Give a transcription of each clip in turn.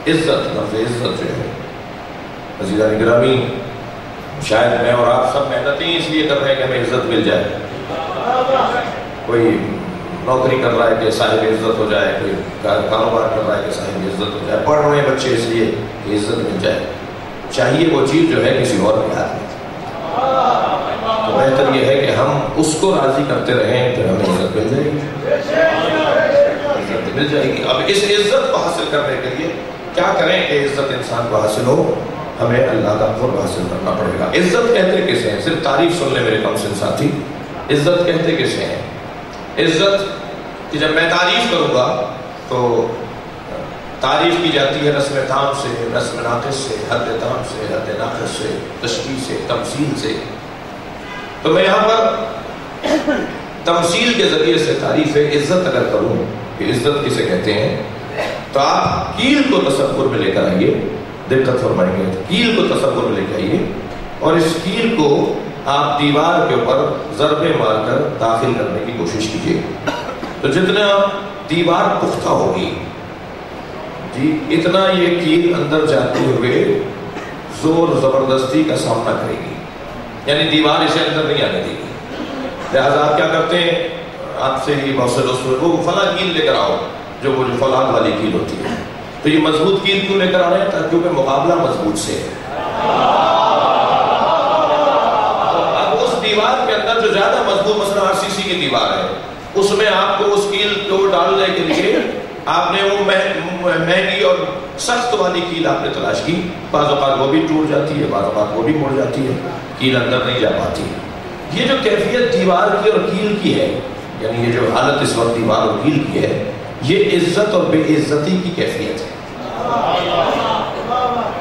عزت، لفظ عزت جو ہے عزیزان گرامی، شاید میں اور آپ سب محنتیں اس لیے کر رہے ہیں کہ ہمیں عزت مل جائے. کوئی نوکری کر رہا ہے کہ صاحب عزت ہو جائے، کوئی کاروبار کر رہا ہے کہ صاحب عزت ہو جائے، پڑھ رہے ہیں بچے اس لیے کہ عزت مل جائے. چاہیے وہ چیز جو ہے کسی اور کے ہاتھ میں. تو بہتر یہ ہے کہ ہم اس کو راضی کرتے رہیں، پھر ہمیں عزت مل جائے گی، عزت مل جائے گی. اب اس عزت کو حاصل کرنے کے لیے کیا کریں کہ عزت انسان کو حاصل ہو؟ ہمیں اللہ کا قرب حاصل کرنا پڑے گا. عزت کہتے کسے ہیں؟ صرف تعریف سن لیں میرے کم سن ساتھی. عزت کہتے کسے ہیں؟ عزت کہ جب میں تعریف کروں گا تو تعریف کی جاتی ہے رسم تام سے، رسم ناقص سے، حد تام سے، حد ناقص سے، تشبیہ سے، تمثیل سے. تو میں یہاں پر تمثیل کے ذریعے سے تعریف عزت اگر کروں کہ عزت کسے کہتے ہیں، تو آپ کیل کو تصور میں لے کر آئیے. دقت فرمائیں گے، کیل کو تصور میں لے کے آئیے اور اس کیل کو آپ دیوار کے اوپر ضربے مار کر داخل کرنے کی کوشش کیجیے. تو جتنا دیوار پختہ ہوگی جی، اتنا یہ کیل اندر جاتے ہوئے زور زبردستی کا سامنا کرے گی، یعنی دیوار اسے اندر نہیں آنے دے گی. لہذا آپ کیا کرتے ہیں، آپ سے ہی بہت سے دوست وہ فلاں کیل لے کر آؤ، جو وہ فولاد والی کیل ہوتی ہے. تو یہ مضبوط کیل کیوں لے کر آ رہے ہیں؟ تاکہ کہ مقابلہ مضبوط سے ہے. اب اس دیوار کے اندر جو زیادہ مضبوط، مثلا RCC کی دیوار ہے، اس میں آپ کو اس کیل کو ڈالنے کے لیے آپ نے وہ مہنگی اور سخت والی کیل آپ نے تلاش کی. بعض اوقات وہ بھی ٹوٹ جاتی ہے، بعض اوقات وہ بھی مڑ جاتی ہے، کیل اندر نہیں جا پاتی. یہ جو کیفیت دیوار کی اور کیل کی ہے، یعنی یہ جو حالت اس وقت دیوار اور کیل کی ہے، یہ عزت اور بے عزتی کی کیفیت ہے.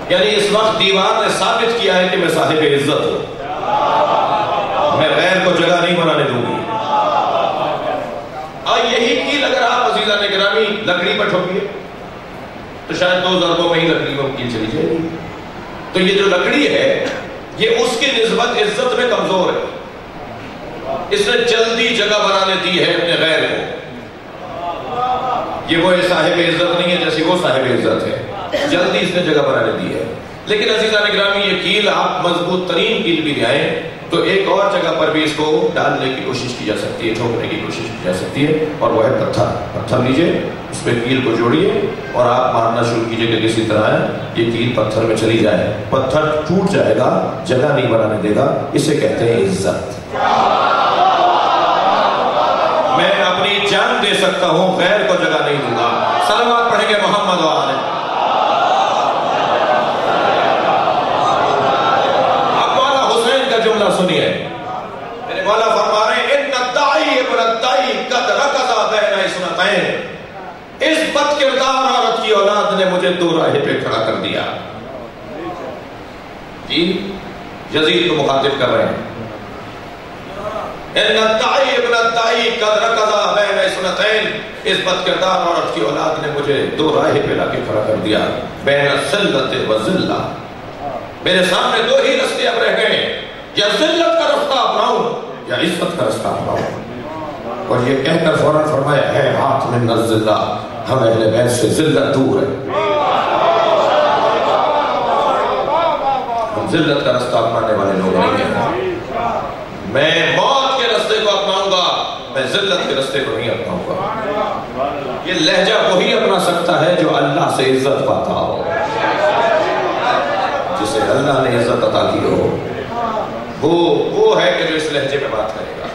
یعنی اس وقت دیوار نے ثابت کیا ہے کہ میں صاحب عزت ہوں، میں غیر کو جگہ نہیں بنانے دوں گی. اور یہی کیل اگر آپ عزیزان گرامی لکڑی پر ٹھوکیے تو شاید 2 ضربوں میں ہی لکڑی میں کیل چلی جائے گی. تو یہ جو لکڑی ہے یہ اس کی نسبت عزت میں کمزور ہے. اس نے جلدی جگہ بنانے دی ہے اپنے غیر کو. یہ وہ صاحب عزت نہیں ہے جیسی وہ صاحب عزت ہے، جلدی اس نے جگہ بنانے دی ہے. لیکن عزیزان گرامی یہ کیل آپ مضبوط ترین کیل بھی لے آئیں تو ایک اور جگہ پر بھی اس کو ڈالنے کی کوشش کی جا سکتی ہے، ٹھوکنے کی کوشش کی جا سکتی ہے، اور وہ ہے پتھر. پتھر لیجئے، اس پہ کیل کو جوڑیے اور آپ مارنا شروع کیجئے کہ کسی طرح یہ کیل پتھر میں چلی جائے. پتھر ٹوٹ جائے گا، جگہ نہیں بنانے دے گا. اسے کہتے ہیں عزت. میں اپنی جان دے سکتا ہوں، غیر کو جگہ نہیں دوں گا. صلوات پڑھیں گے محمد و آلہ. اب مولا حسین کا جملہ سنیے، میرے مولا فرما رہے ہیں ان الدائی ابن الدائی قد رکض بین اثنتین. اس بد کردار عورت کی اولاد نے مجھے 2 راہے پہ کھڑا کر دیا. جی یزید کو مخاطب کر رہے ہیں. ان الدائی ابن الدائی قد رکض بین اثنتین. اس بد کردار عورت کی اولاد نے مجھے 2 راہے پہ لا کے کھڑا کر دیا. بین الذلۃ والذلہ. میرے سامنے 2 ہی رستے اب رہ گئے، یا ذلت کا رستہ اپناؤں یا عزت کا رستہ اپناؤں. اور یہ کہہ کر فوراً فرمایا ہے ہاتھ من الذلہ، ہم اہل بیت سے ذلت دور ہے. ہم ذلت کا رستہ اپنانے والے لوگ نہیں ہیں. میں موت کے رستے کو اپناؤں گا، میں ذلت کے رستے کو نہیں اپناؤں گا. یہ لہجہ وہی اپنا سکتا ہے جو اللہ سے عزت پاتا ہو، جسے اللہ نے عزت عطا کی ہو. وہ ہے کہ جو اس لہجے میں بات کرے گا.